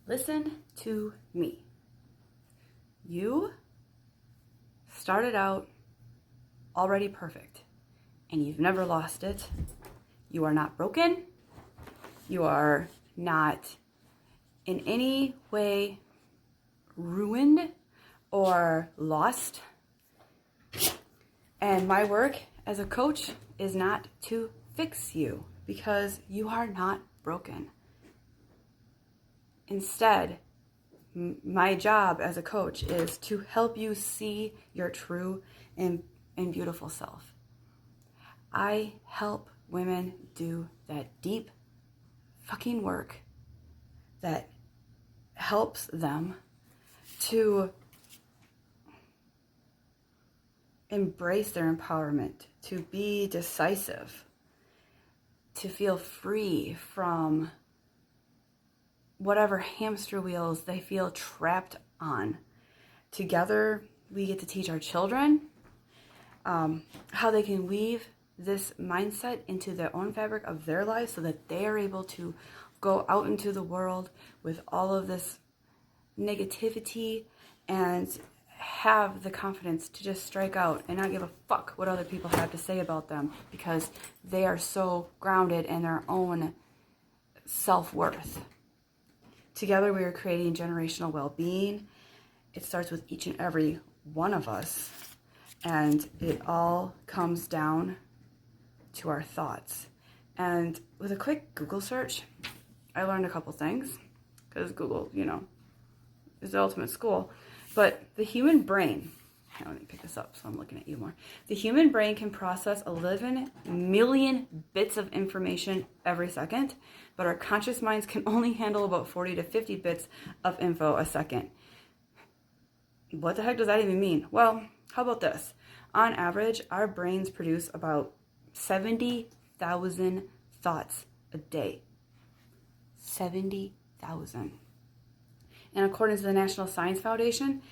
Listen to me. You started out already perfect, and you've never lost it. You are not broken. You are not in any way ruined or lost. And my work as a coach is not to fix you, because you are not broken. Instead, my job as a coach is to help you see your true and beautiful self. I help women do that deep fucking work that helps them to embrace their empowerment, to be decisive, to feel free from whatever hamster wheels they feel trapped on. Together, we get to teach our children how they can weave this mindset into their own fabric of their life so that they are able to go out into the world with all of this negativity and have the confidence to just strike out and not give a fuck what other people have to say about them, because they are so grounded in their own self-worth. Together, we are creating generational well-being. It starts with each and every one of us, and it all comes down to our thoughts. And with a quick Google search, I learned a couple things, because Google, is the ultimate school. But the human brain, let me pick this up so I'm looking at you more. The human brain can process 11 million bits of information every second, but our conscious minds can only handle about 40 to 50 bits of info a second. What the heck does that even mean? Well, how about this? On average, our brains produce about 70,000 thoughts a day. 70,000. And according to the National Science Foundation,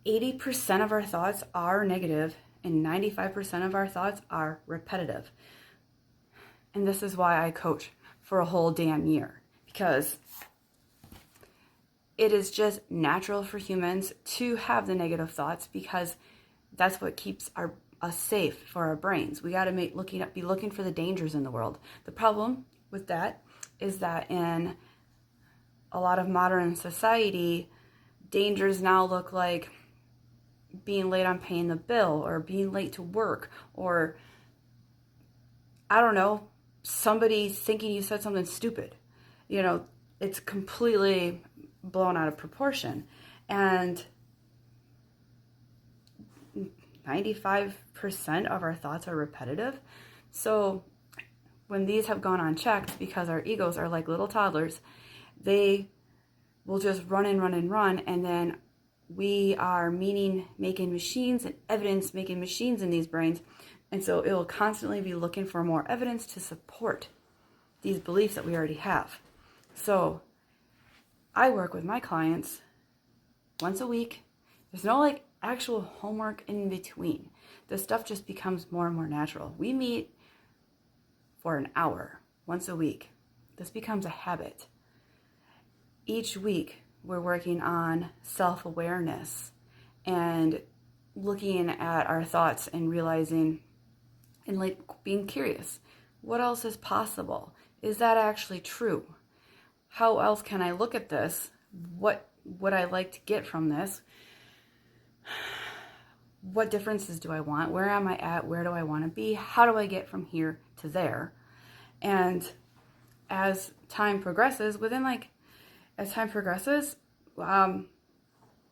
80% of our thoughts are negative and 95% of our thoughts are repetitive. And this is why I coach for a whole damn year, because it is just natural for humans to have the negative thoughts, because that's what keeps us safe for our brains. We got to be looking for the dangers in the world. The problem with that is that in a lot of modern society, dangers now look like being late on paying the bill, or being late to work, or I don't know, somebody thinking you said something stupid. It's completely blown out of proportion. And 95% of our thoughts are repetitive. So when these have gone unchecked, because our egos are like little toddlers, they will just run and run and run, and then we are meaning-making machines and evidence-making machines in these brains, and so it will constantly be looking for more evidence to support these beliefs that we already have. So I work with my clients once a week. There's no actual homework in between. This stuff just becomes more and more natural. We meet for an hour once a week. This becomes a habit. Each week, we're working on self-awareness and looking at our thoughts and realizing and being curious. What else is possible? Is that actually true? How else can I look at this? What would I like to get from this? What differences do I want? Where am I at? Where do I want to be? How do I get from here to there? And as time progresses,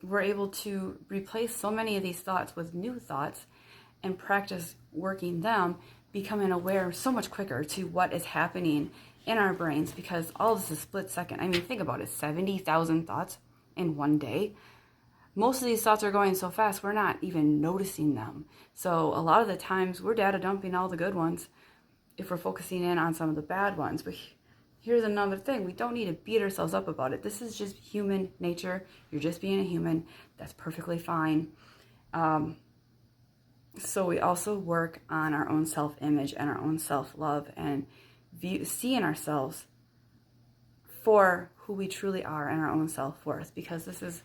we're able to replace so many of these thoughts with new thoughts and practice working them, becoming aware so much quicker to what is happening in our brains, because all of this is split second. I mean, think about it, 70,000 thoughts in one day. Most of these thoughts are going so fast, we're not even noticing them. So a lot of the times, we're data dumping all the good ones if we're focusing in on some of the bad ones. But here's another thing. We don't need to beat ourselves up about it. This is just human nature. You're just being a human. That's perfectly fine. So we also work on our own self-image and our own self-love, and seeing ourselves for who we truly are and our own self-worth, because this is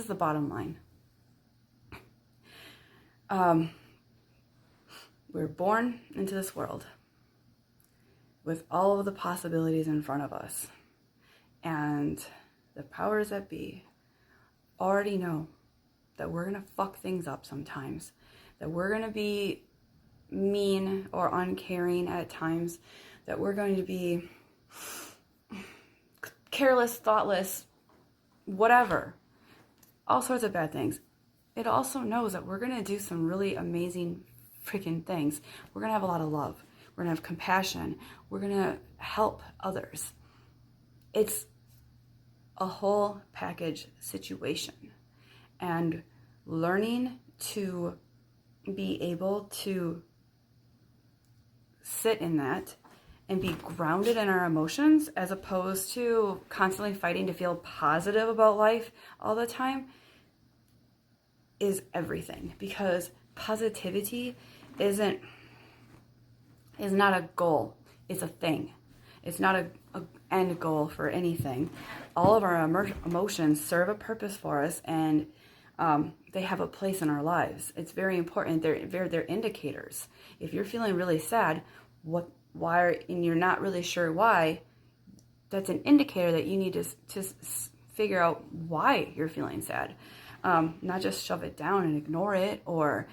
the bottom line. We're born into this world with all of the possibilities in front of us, and the powers that be already know that we're gonna fuck things up sometimes, that we're gonna be mean or uncaring at times, that we're going to be careless, thoughtless, whatever, all sorts of bad things. It also knows that we're going to do some really amazing freaking things. We're going to have a lot of love. We're going to have compassion. We're going to help others. It's a whole package situation. And learning to be able to sit in that and be grounded in our emotions, as opposed to constantly fighting to feel positive about life all the time, is everything. Because positivity is not a goal, it's a thing. It's not a end goal for anything. All of our emotions serve a purpose for us, and they have a place in our lives. It's very important. They're indicators. If you're feeling really sad, and you're not really sure why, that's an indicator that you need to figure out why you're feeling sad. Not just shove it down and ignore it, or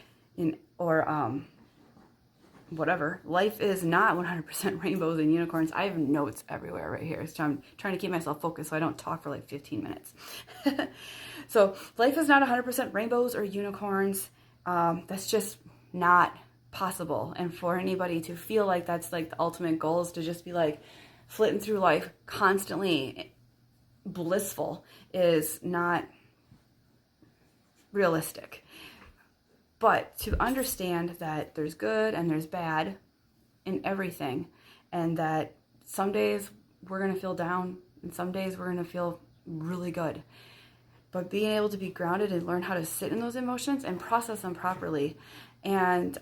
whatever. Life is not 100% rainbows and unicorns. I have notes everywhere right here. So I'm trying to keep myself focused so I don't talk for like 15 minutes. So life is not 100% rainbows or unicorns. That's just not possible. And for anybody to feel like that's like the ultimate goal is to just be like flitting through life constantly blissful is not realistic. But to understand that there's good and there's bad in everything, and that some days we're going to feel down and some days we're going to feel really good. But being able to be grounded and learn how to sit in those emotions and process them properly, and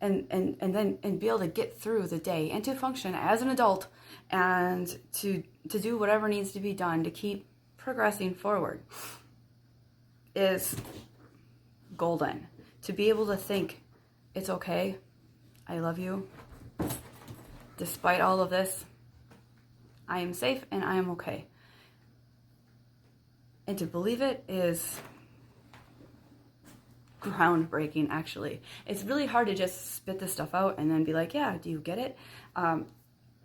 be able to get through the day and to function as an adult, and to do whatever needs to be done to keep progressing forward, is golden. To be able to think, it's okay, I love you, despite all of this, I am safe and I am okay. And to believe it is groundbreaking, actually. It's really hard to just spit this stuff out and then be like, yeah, do you get it?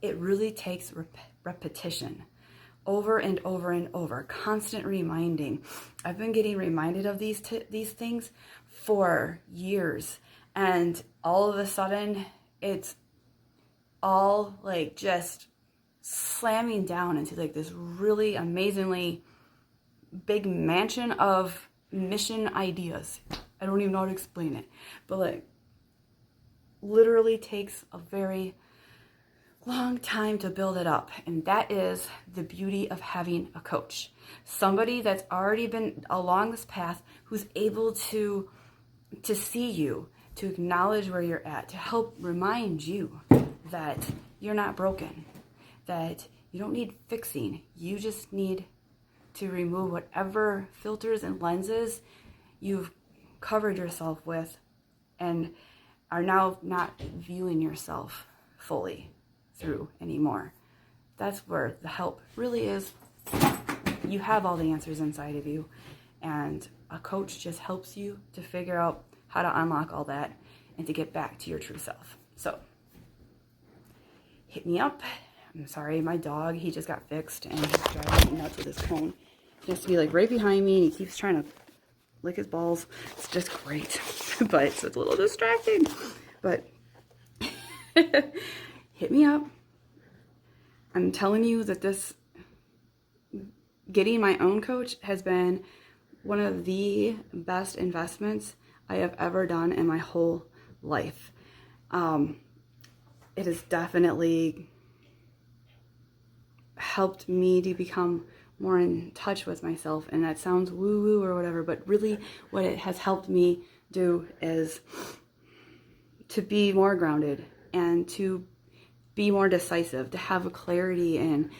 It really takes repetition, over and over and over, constant reminding. I've been getting reminded of these things for years, and all of a sudden it's all like just slamming down into like this really amazingly big mansion of mission ideas. I don't even know how to explain it, but like literally takes a very long time to build it up. And that is the beauty of having a coach, somebody that's already been along this path, who's able to see you, to acknowledge where you're at, to help remind you that you're not broken, that you don't need fixing. You just need to remove whatever filters and lenses you've covered yourself with and are now not viewing yourself fully through anymore. That's where the help really is. You have all the answers inside of you, and a coach just helps you to figure out how to unlock all that and to get back to your true self. So hit me up. I'm sorry, my dog, he just got fixed and he's driving me nuts with his cone. He has to be like right behind me, and he keeps trying to lick his balls. It's just great, but it's a little distracting. But hit me up. I'm telling you that getting my own coach has been one of the best investments I have ever done in my whole life. It has definitely helped me to become more in touch with myself, and that sounds woo-woo or whatever, but really what it has helped me do is to be more grounded and to be more decisive, to have a clarity in